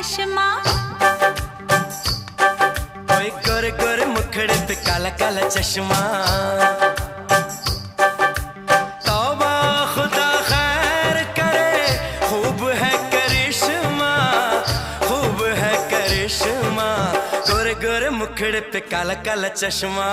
चश्मा। ओए गोरे गोरे मुखड़े पे काला काला चश्मा। तौबा खुदा खैर करे, खूब है करिश्मा, खूब है करिश्मा। गोरे गोरे मुखड़े पे काला काला चश्मा।